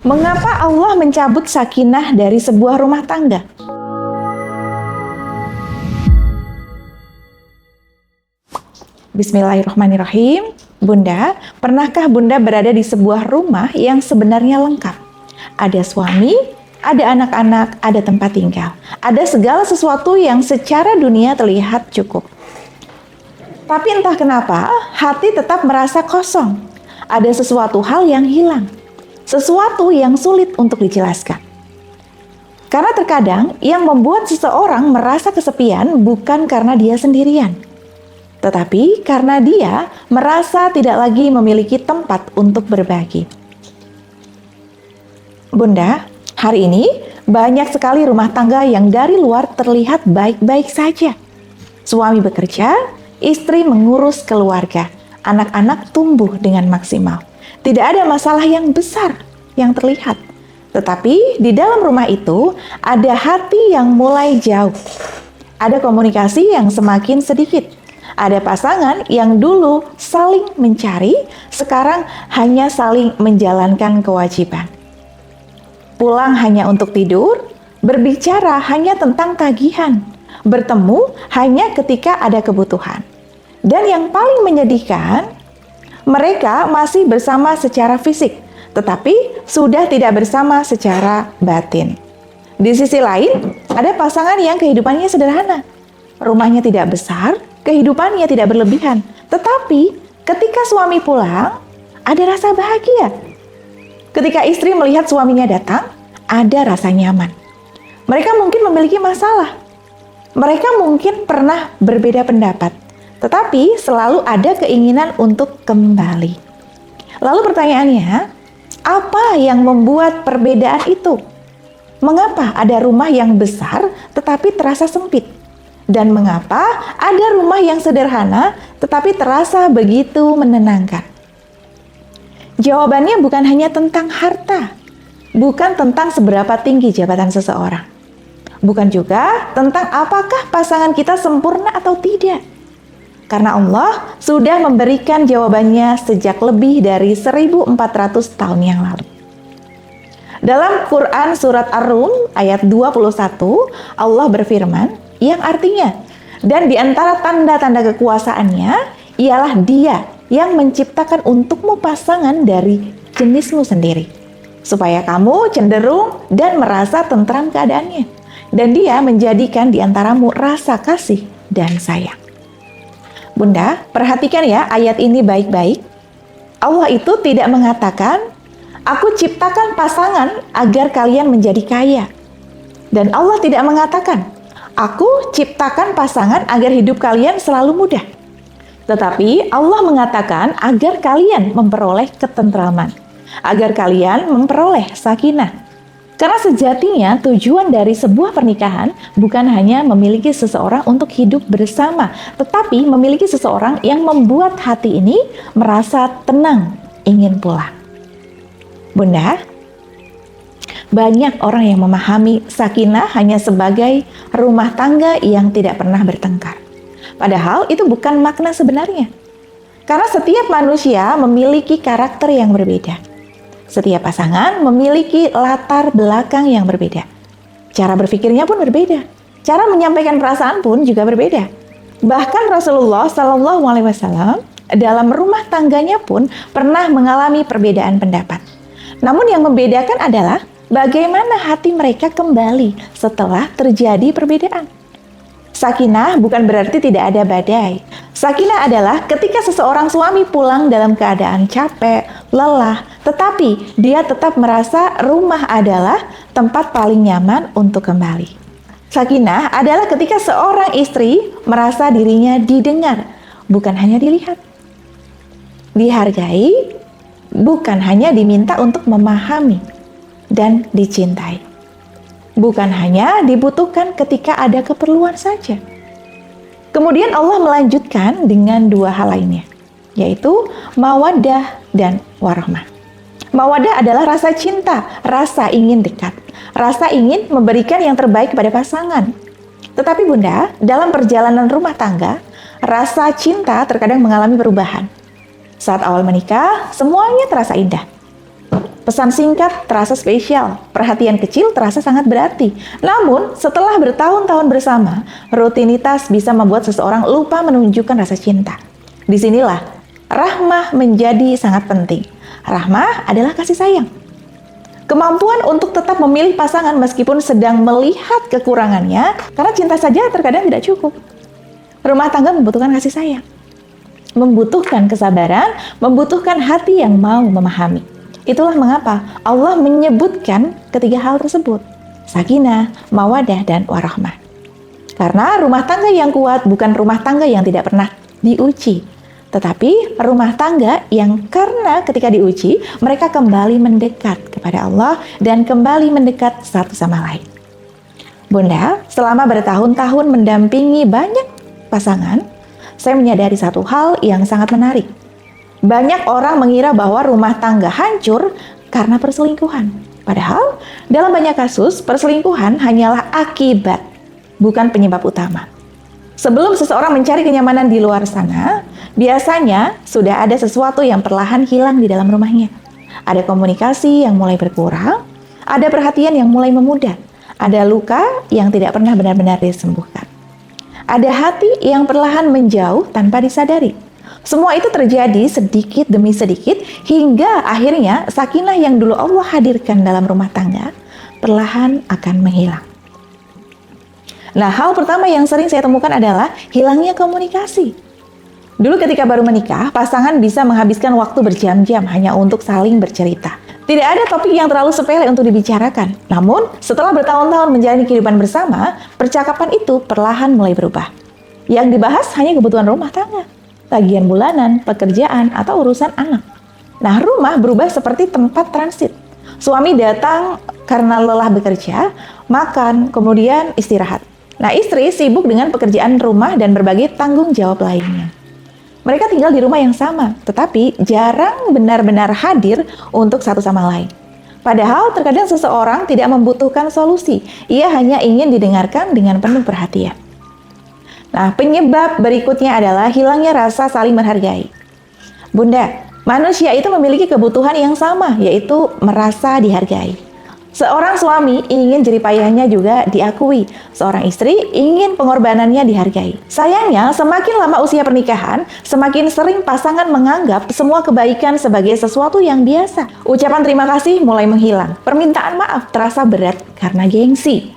Mengapa Allah mencabut sakinah dari sebuah rumah tangga? Bismillahirrahmanirrahim. Bunda, pernahkah Bunda berada di sebuah rumah yang sebenarnya lengkap? Ada suami, ada anak-anak, ada tempat tinggal. Ada segala sesuatu yang secara dunia terlihat cukup. Tapi entah kenapa, hati tetap merasa kosong. Ada sesuatu hal yang hilang. Sesuatu yang sulit untuk dijelaskan. Karena terkadang yang membuat seseorang merasa kesepian bukan karena dia sendirian, tetapi karena dia merasa tidak lagi memiliki tempat untuk berbagi. Bunda, hari ini banyak sekali rumah tangga yang dari luar terlihat baik-baik saja. Suami bekerja, istri mengurus keluarga, anak-anak tumbuh dengan maksimal. Tidak ada masalah yang besar yang terlihat. Tetapi di dalam rumah itu ada hati yang mulai jauh. Ada komunikasi yang semakin sedikit. Ada pasangan yang dulu saling mencari, sekarang hanya saling menjalankan kewajiban. Pulang hanya untuk tidur, berbicara hanya tentang tagihan, bertemu hanya ketika ada kebutuhan. Dan yang paling menyedihkan, mereka masih bersama secara fisik, tetapi sudah tidak bersama secara batin. Di sisi lain, ada pasangan yang kehidupannya sederhana. Rumahnya tidak besar, kehidupannya tidak berlebihan. Tetapi ketika suami pulang, ada rasa bahagia. Ketika istri melihat suaminya datang, ada rasa nyaman. Mereka mungkin memiliki masalah. Mereka mungkin pernah berbeda pendapat. Tetapi selalu ada keinginan untuk kembali. Lalu pertanyaannya, apa yang membuat perbedaan itu? Mengapa ada rumah yang besar tetapi terasa sempit? Dan mengapa ada rumah yang sederhana tetapi terasa begitu menenangkan? Jawabannya bukan hanya tentang harta, bukan tentang seberapa tinggi jabatan seseorang, bukan juga tentang apakah pasangan kita sempurna atau tidak. Karena Allah sudah memberikan jawabannya sejak lebih dari 1400 tahun yang lalu. Dalam Quran Surat Ar-Rum ayat 21, Allah berfirman, yang artinya, dan di antara tanda-tanda kekuasaannya, ialah Dia yang menciptakan untukmu pasangan dari jenismu sendiri, supaya kamu cenderung dan merasa tentram keadaannya. Dan Dia menjadikan di antaramu rasa kasih dan sayang. Bunda, perhatikan ya ayat ini baik-baik. Allah itu tidak mengatakan, aku ciptakan pasangan agar kalian menjadi kaya. Dan Allah tidak mengatakan, aku ciptakan pasangan agar hidup kalian selalu mudah. Tetapi Allah mengatakan agar kalian memperoleh ketentraman, agar kalian memperoleh sakinah. Karena sejatinya tujuan dari sebuah pernikahan bukan hanya memiliki seseorang untuk hidup bersama, tetapi memiliki seseorang yang membuat hati ini merasa tenang, ingin pulang. Bunda, banyak orang yang memahami sakinah hanya sebagai rumah tangga yang tidak pernah bertengkar. Padahal itu bukan makna sebenarnya. Karena setiap manusia memiliki karakter yang berbeda. Setiap pasangan memiliki latar belakang yang berbeda. Cara berpikirnya pun berbeda. Cara menyampaikan perasaan pun juga berbeda. Bahkan Rasulullah SAW dalam rumah tangganya pun pernah mengalami perbedaan pendapat. Namun yang membedakan adalah bagaimana hati mereka kembali setelah terjadi perbedaan. Sakinah bukan berarti tidak ada badai. Sakinah adalah ketika seseorang suami pulang dalam keadaan capek, lelah, tetapi dia tetap merasa rumah adalah tempat paling nyaman untuk kembali. Sakinah adalah ketika seorang istri merasa dirinya didengar, bukan hanya dilihat. Dihargai, bukan hanya diminta untuk memahami dan dicintai. Bukan hanya dibutuhkan ketika ada keperluan saja. Kemudian Allah melanjutkan dengan dua hal lainnya, yaitu mawaddah dan warahmah. Mawaddah adalah rasa cinta, rasa ingin dekat, rasa ingin memberikan yang terbaik kepada pasangan. Tetapi Bunda, dalam perjalanan rumah tangga, rasa cinta terkadang mengalami perubahan. Saat awal menikah, semuanya terasa indah. Pesan singkat terasa spesial, perhatian kecil terasa sangat berarti. Namun, setelah bertahun-tahun bersama, rutinitas bisa membuat seseorang lupa menunjukkan rasa cinta. Disinilah, rahmah menjadi sangat penting. Rahmah adalah kasih sayang. Kemampuan untuk tetap memilih pasangan meskipun sedang melihat kekurangannya, karena cinta saja terkadang tidak cukup. Rumah tangga membutuhkan kasih sayang, membutuhkan kesabaran, membutuhkan hati yang mau memahami. Itulah mengapa Allah menyebutkan ketiga hal tersebut, sakinah, mawadah, dan warahmah. Karena rumah tangga yang kuat bukan rumah tangga yang tidak pernah diuji, tetapi rumah tangga yang karena ketika diuji, mereka kembali mendekat kepada Allah dan kembali mendekat satu sama lain. Bunda, selama bertahun-tahun mendampingi banyak pasangan, saya menyadari satu hal yang sangat menarik. Banyak orang mengira bahwa rumah tangga hancur karena perselingkuhan. Padahal, dalam banyak kasus, perselingkuhan hanyalah akibat, bukan penyebab utama. Sebelum seseorang mencari kenyamanan di luar sana, biasanya sudah ada sesuatu yang perlahan hilang di dalam rumahnya. Ada komunikasi yang mulai berkurang, ada perhatian yang mulai memudar, ada luka yang tidak pernah benar-benar disembuhkan. Ada hati yang perlahan menjauh tanpa disadari. Semua itu terjadi sedikit demi sedikit hingga akhirnya sakinah yang dulu Allah hadirkan dalam rumah tangga perlahan akan menghilang. Nah, hal pertama yang sering saya temukan adalah hilangnya komunikasi. Dulu ketika baru menikah, pasangan bisa menghabiskan waktu berjam-jam hanya untuk saling bercerita. Tidak ada topik yang terlalu sepele untuk dibicarakan. Namun, setelah bertahun-tahun menjalani kehidupan bersama, percakapan itu perlahan mulai berubah. Yang dibahas hanya kebutuhan rumah tangga, tagihan bulanan, pekerjaan, atau urusan anak. Nah, rumah berubah seperti tempat transit. Suami datang karena lelah bekerja, makan, kemudian istirahat. Nah, istri sibuk dengan pekerjaan rumah dan berbagai tanggung jawab lainnya. Mereka tinggal di rumah yang sama, tetapi jarang benar-benar hadir untuk satu sama lain. Padahal terkadang seseorang tidak membutuhkan solusi, ia hanya ingin didengarkan dengan penuh perhatian. Nah, penyebab berikutnya adalah hilangnya rasa saling menghargai. Bunda, manusia itu memiliki kebutuhan yang sama, yaitu merasa dihargai. Seorang suami ingin jeripayahnya juga diakui. Seorang istri ingin pengorbanannya dihargai. Sayangnya, semakin lama usia pernikahan, semakin sering pasangan menganggap semua kebaikan sebagai sesuatu yang biasa. Ucapan terima kasih mulai menghilang. Permintaan maaf terasa berat karena gengsi.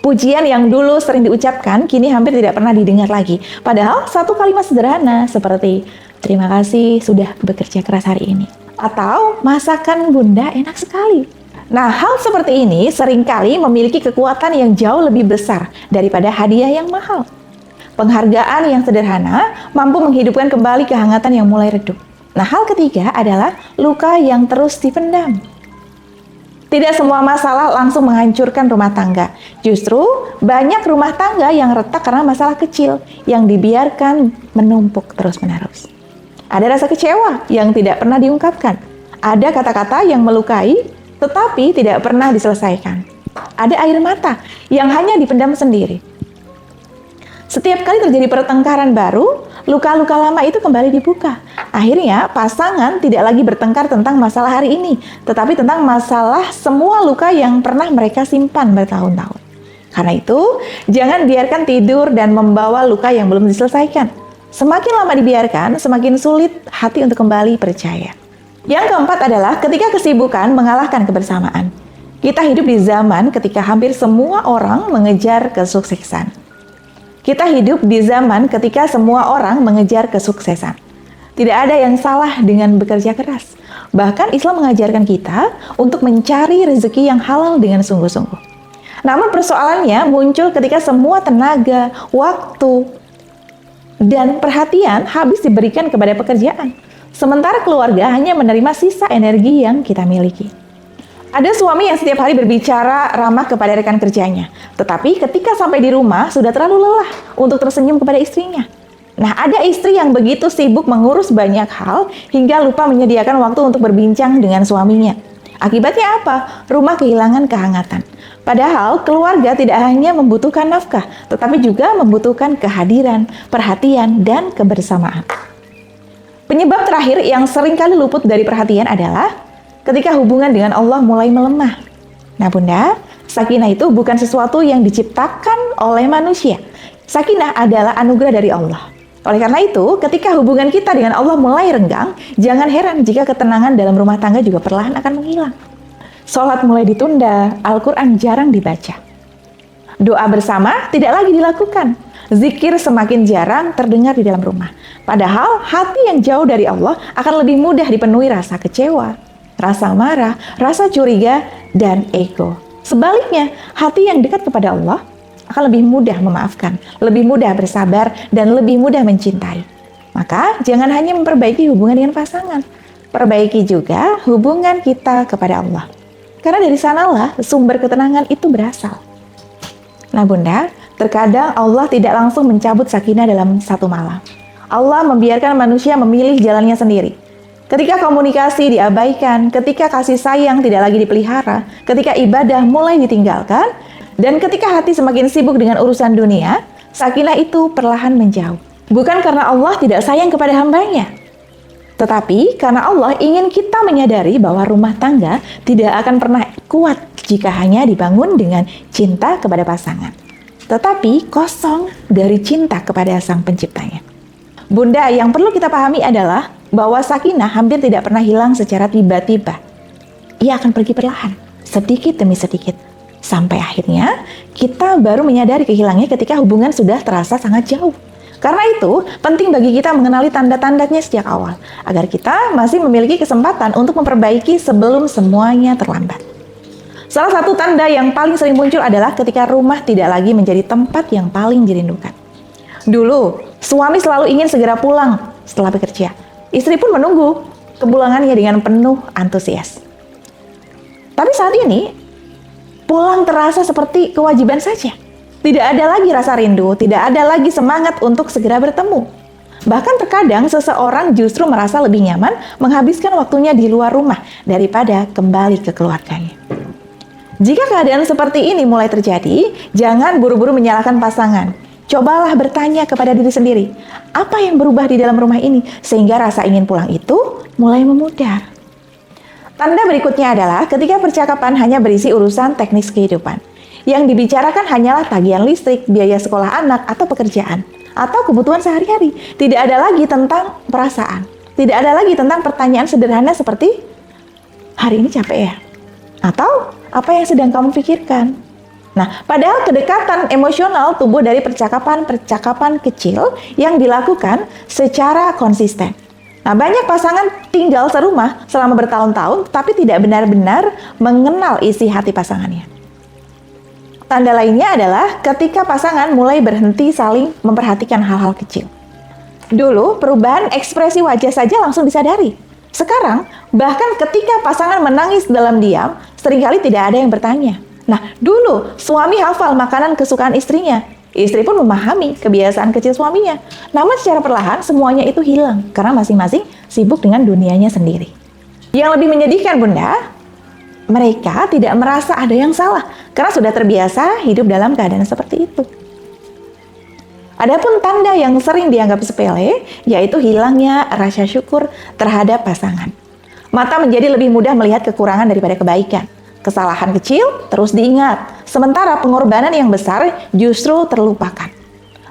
Pujian yang dulu sering diucapkan kini hampir tidak pernah didengar lagi. Padahal satu kalimat sederhana seperti terima kasih sudah bekerja keras hari ini. Atau masakan bunda enak sekali. Nah, hal seperti ini seringkali memiliki kekuatan yang jauh lebih besar daripada hadiah yang mahal. Penghargaan yang sederhana mampu menghidupkan kembali kehangatan yang mulai redup. Nah, hal ketiga adalah luka yang terus dipendam. Tidak semua masalah langsung menghancurkan rumah tangga. Justru banyak rumah tangga yang retak karena masalah kecil yang dibiarkan menumpuk terus-menerus. Ada rasa kecewa yang tidak pernah diungkapkan. Ada kata-kata yang melukai tetapi tidak pernah diselesaikan. Ada air mata yang hanya dipendam sendiri. Setiap kali terjadi pertengkaran baru, luka-luka lama itu kembali dibuka. Akhirnya, pasangan tidak lagi bertengkar tentang masalah hari ini, tetapi tentang masalah semua luka yang pernah mereka simpan bertahun-tahun. Karena itu, jangan biarkan tidur dan membawa luka yang belum diselesaikan. Semakin lama dibiarkan, semakin sulit hati untuk kembali percaya. Yang keempat adalah ketika kesibukan mengalahkan kebersamaan. Kita hidup di zaman ketika hampir semua orang mengejar kesuksesan. Kita hidup di zaman ketika semua orang mengejar kesuksesan. Tidak ada yang salah dengan bekerja keras. Bahkan Islam mengajarkan kita untuk mencari rezeki yang halal dengan sungguh-sungguh. Namun persoalannya muncul ketika semua tenaga, waktu, dan perhatian habis diberikan kepada pekerjaan. Sementara keluarga hanya menerima sisa energi yang kita miliki. Ada suami yang setiap hari berbicara ramah kepada rekan kerjanya, tetapi ketika sampai di rumah sudah terlalu lelah untuk tersenyum kepada istrinya. Nah, ada istri yang begitu sibuk mengurus banyak hal hingga lupa menyediakan waktu untuk berbincang dengan suaminya. Akibatnya apa? Rumah kehilangan kehangatan. Padahal keluarga tidak hanya membutuhkan nafkah, tetapi juga membutuhkan kehadiran, perhatian, dan kebersamaan. Penyebab terakhir yang seringkali luput dari perhatian adalah ketika hubungan dengan Allah mulai melemah. Nah Bunda, sakinah itu bukan sesuatu yang diciptakan oleh manusia. Sakinah adalah anugerah dari Allah. Oleh karena itu, ketika hubungan kita dengan Allah mulai renggang, jangan heran jika ketenangan dalam rumah tangga juga perlahan akan menghilang. Sholat mulai ditunda, Al-Quran jarang dibaca. Doa bersama tidak lagi dilakukan. Zikir semakin jarang terdengar di dalam rumah. Padahal hati yang jauh dari Allah akan lebih mudah dipenuhi rasa kecewa, rasa marah, rasa curiga, dan ego. Sebaliknya, hati yang dekat kepada Allah akan lebih mudah memaafkan, lebih mudah bersabar, dan lebih mudah mencintai. Maka jangan hanya memperbaiki hubungan dengan pasangan, perbaiki juga hubungan kita kepada Allah. Karena dari sanalah sumber ketenangan itu berasal. Nah Bunda, terkadang Allah tidak langsung mencabut sakinah dalam satu malam. Allah membiarkan manusia memilih jalannya sendiri. Ketika komunikasi diabaikan, ketika kasih sayang tidak lagi dipelihara, ketika ibadah mulai ditinggalkan, dan ketika hati semakin sibuk dengan urusan dunia, sakinah itu perlahan menjauh. Bukan karena Allah tidak sayang kepada hambanya, tetapi karena Allah ingin kita menyadari bahwa rumah tangga tidak akan pernah kuat jika hanya dibangun dengan cinta kepada pasangan, tetapi kosong dari cinta kepada Sang Penciptanya. Bunda, yang perlu kita pahami adalah bahwa sakinah hampir tidak pernah hilang secara tiba-tiba. Ia akan pergi perlahan, sedikit demi sedikit, sampai akhirnya kita baru menyadari kehilangnya ketika hubungan sudah terasa sangat jauh. Karena itu, penting bagi kita mengenali tanda-tandanya sejak awal, agar kita masih memiliki kesempatan untuk memperbaiki sebelum semuanya terlambat. Salah satu tanda yang paling sering muncul adalah ketika rumah tidak lagi menjadi tempat yang paling dirindukan. Dulu, suami selalu ingin segera pulang setelah bekerja. Istri pun menunggu kepulangannya dengan penuh antusias. Tapi saat ini, pulang terasa seperti kewajiban saja. Tidak ada lagi rasa rindu, tidak ada lagi semangat untuk segera bertemu. Bahkan terkadang seseorang justru merasa lebih nyaman menghabiskan waktunya di luar rumah daripada kembali ke keluarganya. Jika keadaan seperti ini mulai terjadi, jangan buru-buru menyalahkan pasangan. Cobalah bertanya kepada diri sendiri, apa yang berubah di dalam rumah ini sehingga rasa ingin pulang itu mulai memudar. Tanda berikutnya adalah ketika percakapan hanya berisi urusan teknis kehidupan. Yang dibicarakan hanyalah tagihan listrik, biaya sekolah anak, atau pekerjaan, atau kebutuhan sehari-hari. Tidak ada lagi tentang perasaan. Tidak ada lagi tentang pertanyaan sederhana seperti, hari ini capek ya? Atau, apa yang sedang kamu pikirkan? Nah, padahal kedekatan emosional tumbuh dari percakapan-percakapan kecil yang dilakukan secara konsisten. Nah, banyak pasangan tinggal serumah selama bertahun-tahun, tapi tidak benar-benar mengenal isi hati pasangannya. Tanda lainnya adalah ketika pasangan mulai berhenti saling memperhatikan hal-hal kecil. Dulu, perubahan ekspresi wajah saja langsung disadari. Sekarang, bahkan ketika pasangan menangis dalam diam, seringkali tidak ada yang bertanya. Nah, dulu suami hafal makanan kesukaan istrinya. Istri pun memahami kebiasaan kecil suaminya. Namun secara perlahan semuanya itu hilang karena masing-masing sibuk dengan dunianya sendiri. Yang lebih menyedihkan Bunda, mereka tidak merasa ada yang salah karena sudah terbiasa hidup dalam keadaan seperti itu. Adapun tanda yang sering dianggap sepele, yaitu hilangnya rasa syukur terhadap pasangan. Mata menjadi lebih mudah melihat kekurangan daripada kebaikan. Kesalahan kecil terus diingat, sementara pengorbanan yang besar justru terlupakan.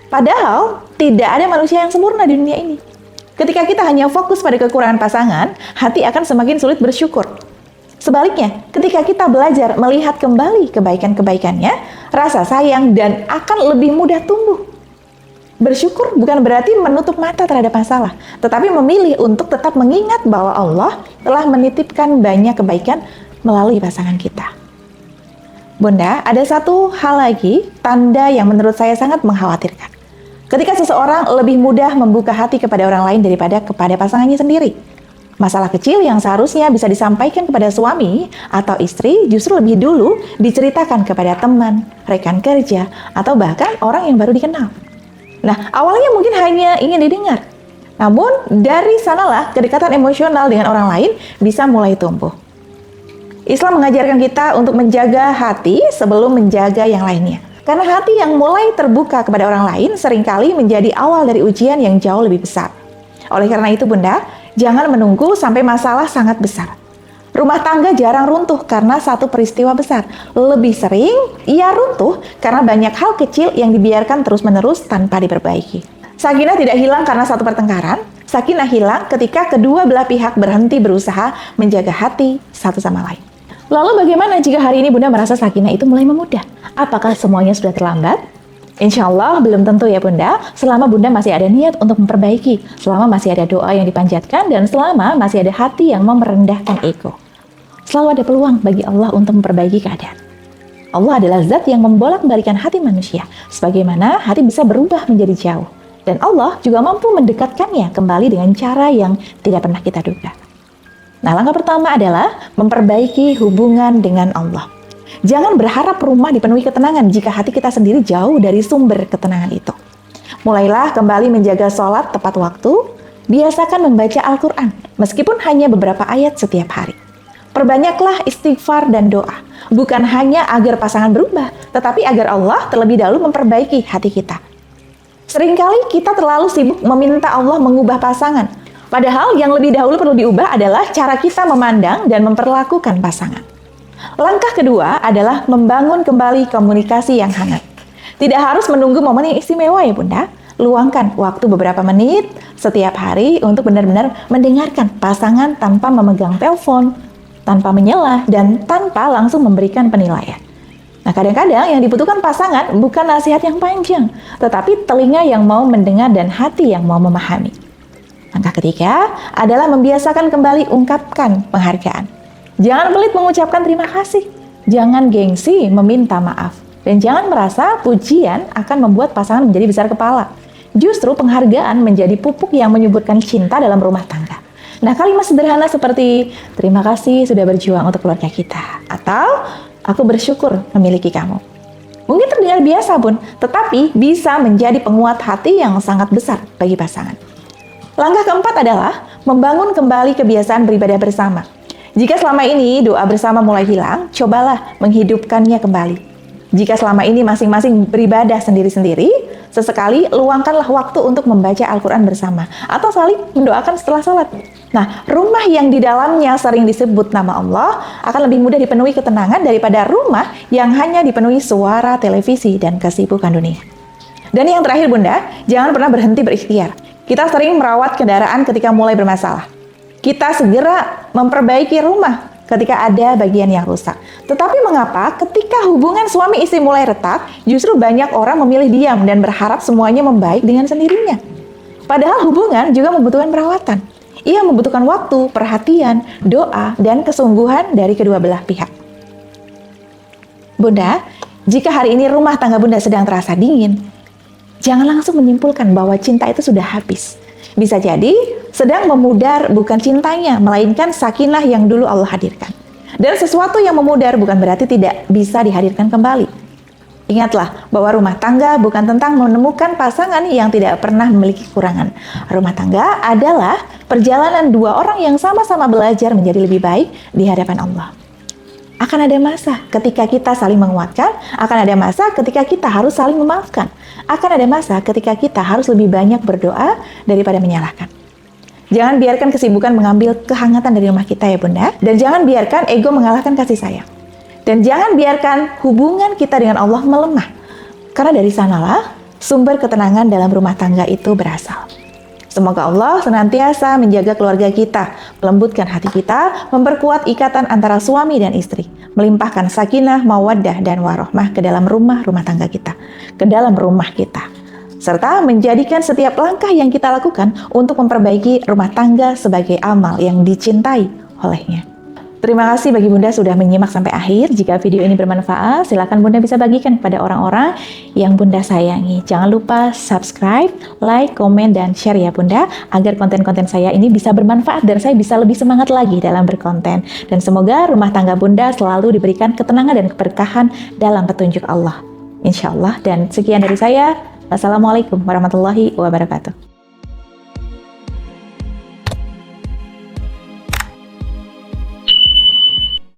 Padahal tidak ada manusia yang sempurna di dunia ini. Ketika kita hanya fokus pada kekurangan pasangan, hati akan semakin sulit bersyukur. Sebaliknya, ketika kita belajar melihat kembali kebaikan-kebaikannya, rasa sayang dan akan lebih mudah tumbuh. Bersyukur bukan berarti menutup mata terhadap masalah, tetapi memilih untuk tetap mengingat bahwa Allah telah menitipkan banyak kebaikan melalui pasangan kita. Bunda, ada satu hal lagi, tanda yang menurut saya sangat mengkhawatirkan. Ketika seseorang lebih mudah membuka hati kepada orang lain daripada kepada pasangannya sendiri. Masalah kecil yang seharusnya bisa disampaikan kepada suami atau istri justru lebih dulu diceritakan kepada teman, rekan kerja, atau bahkan orang yang baru dikenal. Nah, awalnya mungkin hanya ingin didengar. Namun, dari sanalah kedekatan emosional dengan orang lain bisa mulai tumbuh. Islam mengajarkan kita untuk menjaga hati sebelum menjaga yang lainnya. Karena hati yang mulai terbuka kepada orang lain seringkali menjadi awal dari ujian yang jauh lebih besar. Oleh karena itu Bunda, jangan menunggu sampai masalah sangat besar. Rumah tangga jarang runtuh karena satu peristiwa besar. Lebih sering, ia runtuh karena banyak hal kecil yang dibiarkan terus-menerus tanpa diperbaiki. Sakinah tidak hilang karena satu pertengkaran. Sakinah hilang ketika kedua belah pihak berhenti berusaha menjaga hati satu sama lain. Lalu bagaimana jika hari ini Bunda merasa sakinah itu mulai memudar? Apakah semuanya sudah terlambat? Insya Allah belum tentu ya Bunda, selama Bunda masih ada niat untuk memperbaiki, selama masih ada doa yang dipanjatkan, dan selama masih ada hati yang mau merendahkan ego. Selalu ada peluang bagi Allah untuk memperbaiki keadaan. Allah adalah zat yang membolak-balikan hati manusia, sebagaimana hati bisa berubah menjadi jauh. Dan Allah juga mampu mendekatkannya kembali dengan cara yang tidak pernah kita duga. Nah, langkah pertama adalah memperbaiki hubungan dengan Allah. Jangan berharap rumah dipenuhi ketenangan jika hati kita sendiri jauh dari sumber ketenangan itu. Mulailah kembali menjaga sholat tepat waktu, biasakan membaca Al-Quran, meskipun hanya beberapa ayat setiap hari. Perbanyaklah istighfar dan doa, bukan hanya agar pasangan berubah, tetapi agar Allah terlebih dahulu memperbaiki hati kita. Seringkali kita terlalu sibuk meminta Allah mengubah pasangan, padahal yang lebih dahulu perlu diubah adalah cara kita memandang dan memperlakukan pasangan. Langkah kedua adalah membangun kembali komunikasi yang hangat. Tidak harus menunggu momen yang istimewa ya Bunda. Luangkan waktu beberapa menit setiap hari untuk benar-benar mendengarkan pasangan tanpa memegang telepon, tanpa menyelah, dan tanpa langsung memberikan penilaian. Nah, kadang-kadang yang dibutuhkan pasangan bukan nasihat yang panjang, tetapi telinga yang mau mendengar dan hati yang mau memahami. Langkah ketiga adalah membiasakan kembali ungkapkan penghargaan. Jangan pelit mengucapkan terima kasih, jangan gengsi meminta maaf, dan jangan merasa pujian akan membuat pasangan menjadi besar kepala. Justru penghargaan menjadi pupuk yang menyuburkan cinta dalam rumah tangga. Nah, kalimat sederhana seperti terima kasih sudah berjuang untuk keluarga kita, atau aku bersyukur memiliki kamu. Mungkin terdengar biasa Bun, tetapi bisa menjadi penguat hati yang sangat besar bagi pasangan. Langkah keempat adalah membangun kembali kebiasaan beribadah bersama. Jika selama ini doa bersama mulai hilang, cobalah menghidupkannya kembali. Jika selama ini masing-masing beribadah sendiri-sendiri, sesekali luangkanlah waktu untuk membaca Al-Quran bersama, atau saling mendoakan setelah sholat. Nah, rumah yang di dalamnya sering disebut nama Allah akan lebih mudah dipenuhi ketenangan daripada rumah yang hanya dipenuhi suara televisi dan kesibukan dunia. Dan yang terakhir Bunda, jangan pernah berhenti berikhtiar. Kita sering merawat kendaraan ketika mulai bermasalah. Kita segera memperbaiki rumah ketika ada bagian yang rusak. Tetapi mengapa ketika hubungan suami istri mulai retak, justru banyak orang memilih diam dan berharap semuanya membaik dengan sendirinya? Padahal hubungan juga membutuhkan perawatan. Ia membutuhkan waktu, perhatian, doa, dan kesungguhan dari kedua belah pihak. Bunda, jika hari ini rumah tangga Bunda sedang terasa dingin, jangan langsung menyimpulkan bahwa cinta itu sudah habis. Bisa jadi sedang memudar bukan cintanya, melainkan sakinah yang dulu Allah hadirkan. Dan sesuatu yang memudar bukan berarti tidak bisa dihadirkan kembali. Ingatlah bahwa rumah tangga bukan tentang menemukan pasangan yang tidak pernah memiliki kekurangan. Rumah tangga adalah perjalanan dua orang yang sama-sama belajar menjadi lebih baik di hadapan Allah. Akan ada masa ketika kita saling menguatkan, akan ada masa ketika kita harus saling memaafkan, akan ada masa ketika kita harus lebih banyak berdoa daripada menyalahkan. Jangan biarkan kesibukan mengambil kehangatan dari rumah kita ya Bunda, dan jangan biarkan ego mengalahkan kasih sayang. Dan jangan biarkan hubungan kita dengan Allah melemah, karena dari sanalah sumber ketenangan dalam rumah tangga itu berasal. Semoga Allah senantiasa menjaga keluarga kita, melembutkan hati kita, memperkuat ikatan antara suami dan istri, melimpahkan sakinah, mawaddah, dan warohmah ke dalam rumah tangga kita, ke dalam rumah kita, serta menjadikan setiap langkah yang kita lakukan untuk memperbaiki rumah tangga sebagai amal yang dicintai olehnya. Terima kasih bagi Bunda sudah menyimak sampai akhir. Jika video ini bermanfaat, silakan Bunda bisa bagikan kepada orang-orang yang Bunda sayangi. Jangan lupa subscribe, like, komen, dan share ya Bunda, agar konten-konten saya ini bisa bermanfaat dan saya bisa lebih semangat lagi dalam berkonten. Dan semoga rumah tangga Bunda selalu diberikan ketenangan dan keberkahan dalam petunjuk Allah. Insya Allah. Dan sekian dari saya. Wassalamualaikum warahmatullahi wabarakatuh.